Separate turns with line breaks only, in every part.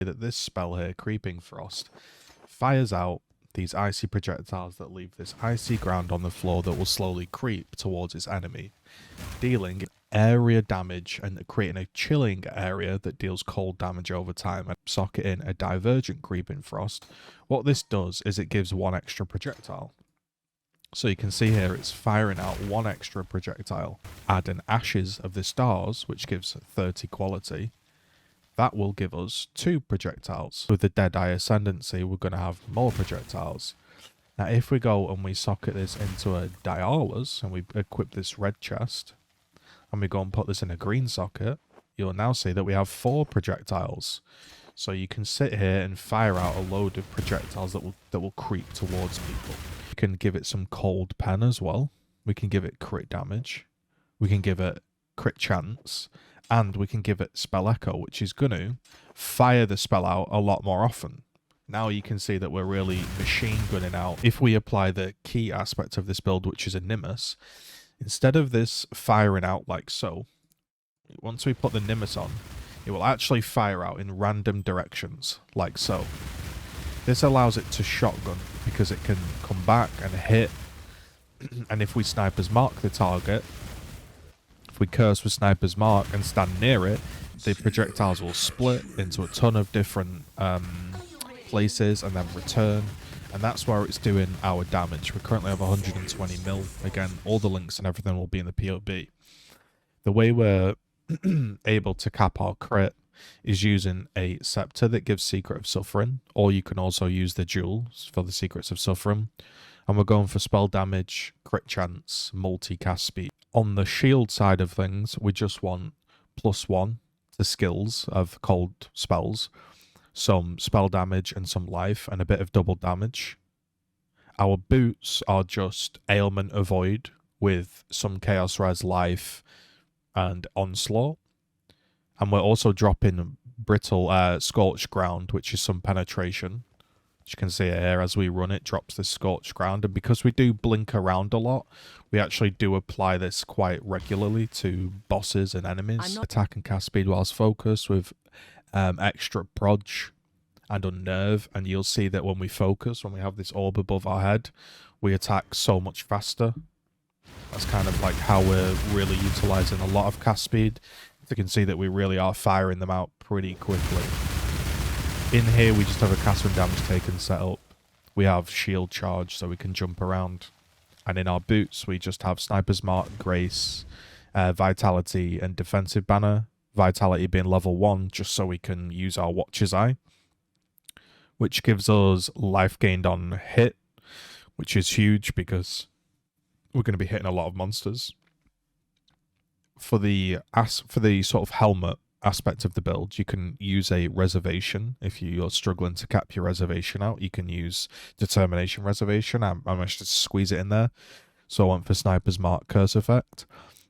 that this spell here, Creeping Frost, fires out these icy projectiles that leave this icy ground on the floor that will slowly creep towards its enemy, dealing area damage and creating a chilling area that deals cold damage over time. And socket in a divergent Creeping Frost, what this does is it gives one extra projectile. So you can see here it's firing out one extra projectile. Add an Ashes of the Stars, which gives 30 quality. That will give us 2 projectiles. With the Deadeye Ascendancy, we're going to have more projectiles. Now, if we go and we socket this into a Dialas, and we equip this red chest, and we go and put this in a green socket, you'll now see that we have 4 projectiles. So you can sit here and fire out a load of projectiles that will creep towards people. We can give it some cold pen as well. We can give it crit damage. We can give it crit chance. And we can give it spell echo, which is going to fire the spell out a lot more often. Now you can see that we're really machine gunning out. If we apply the key aspect of this build, which is a Nimbus, instead of this firing out like so, once we put the Nimbus on, it will actually fire out in random directions, like so. This allows it to shotgun, because it can come back and hit, and if we Sniper's Mark the target, if we curse with Sniper's Mark and stand near it, the projectiles will split into a ton of different places and then return, and that's where it's doing our damage. We currently have 120 mil. Again, all the links and everything will be in the POB. The way we're able to cap our crit is using a scepter that gives Secret of Suffering, or you can also use the jewels for the Secrets of Suffering. And we're going for spell damage, crit chance, multi-cast speed. On the shield side of things, we just want +1 to skills of cold spells, some spell damage and some life, and a bit of double damage. Our boots are just ailment avoid with some chaos res life and onslaught. And we're also dropping brittle scorched ground, which is some penetration. As you can see here, as we run it, drops this scorched ground. And because we do blink around a lot, we actually do apply this quite regularly to bosses and enemies. Attack and cast speed whilst focused with extra proj and unnerve. And you'll see that when we focus, when we have this orb above our head, we attack so much faster. That's kind of like how we're really utilizing a lot of cast speed. You can see that we really are firing them out pretty quickly. In here, we just have a cast when damage taken set up. We have shield charge, so we can jump around. And in our boots, we just have Sniper's Mark, Grace, Vitality, and Defensive Banner. Vitality being level 1, just so we can use our Watcher's Eye, which gives us life gained on hit, which is huge because we're going to be hitting a lot of monsters. For the sort of helmet aspect of the build, you can use a reservation. If you're struggling to cap your reservation out, you can use determination reservation. I managed to squeeze it in there, so I went for Sniper's Mark curse effect,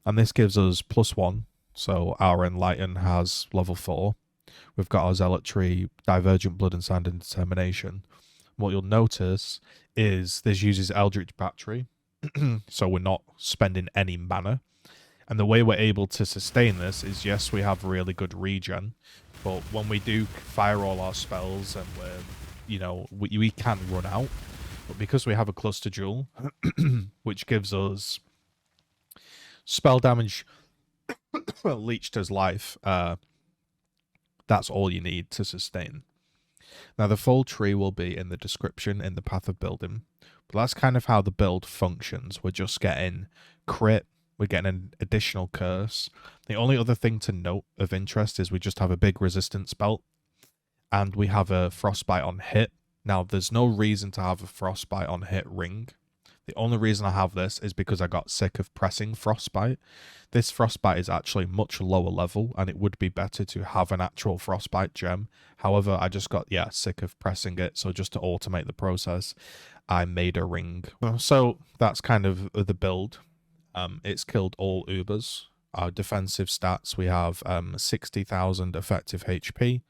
and this gives us +1. So our Enlighten has level 4. We've got our Zealotry, Divergent Blood and Sand, and Determination. What you'll notice is this uses Eldritch Battery, so we're not spending any mana. And the way we're able to sustain this is, yes, we have really good regen, but when we do fire all our spells and we can run out, but because we have a cluster jewel, which gives us spell damage leached as life, that's all you need to sustain. Now, the full tree will be in the description in the path of building, but that's kind of how the build functions. We're just getting crit. We're getting an additional curse. The only other thing to note of interest is we just have a big resistance belt, and we have a frostbite on hit. Now, there's no reason to have a frostbite on hit ring. The only reason I have this is because I got sick of pressing frostbite. This frostbite is actually much lower level, and it would be better to have an actual frostbite gem. However, I just got, sick of pressing it, so just to automate the process, I made a ring. So that's kind of the build. It's killed all Ubers. Our defensive stats, we have 60,000 effective HP.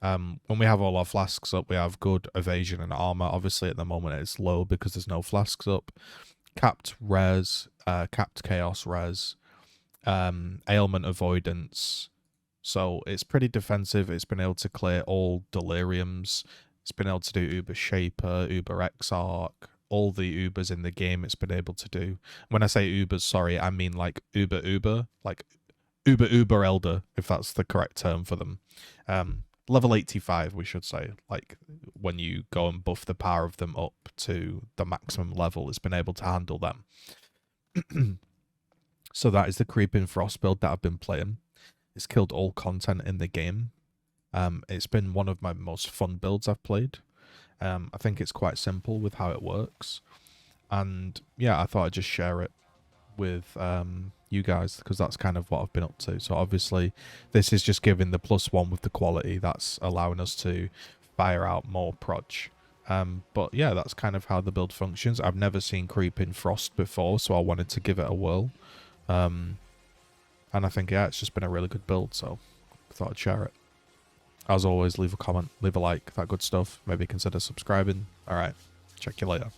When we have all our flasks up, we have good evasion and armor. Obviously, at the moment, it's low because there's no flasks up. Capped res, capped chaos res, ailment avoidance, So it's pretty defensive. It's been able to clear all deliriums. It's been able to do Uber Shaper, Uber Exarch, all the Ubers in the game it's been able to do. When I say Ubers, sorry, I mean like Uber, like Uber Elder, if that's the correct term for them. Level 85, we should say. Like, when you go and buff the power of them up to the maximum level, it's been able to handle them. So that is the Creeping Frost build that I've been playing. It's killed all content in the game. It's been one of my most fun builds I've played. I think it's quite simple with how it works. And yeah, I thought I'd just share it with you guys, because that's kind of what I've been up to. So obviously this is just giving the +1 with the quality that's allowing us to fire out more proj. But yeah, that's kind of how the build functions. I've never seen Creeping Frost before, so I wanted to give it a whirl. And I think, yeah, it's just been a really good build, so I thought I'd share it. As always, leave a comment, leave a like, that good stuff. Maybe consider subscribing. Alright, check you later.